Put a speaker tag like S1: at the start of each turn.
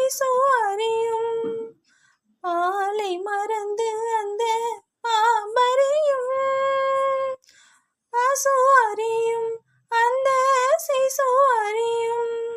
S1: சிசு அறியும், ஆலை மறந்து அந்த பாம்பறியும், பசு அறியும் அந்த சிசு அறியும்,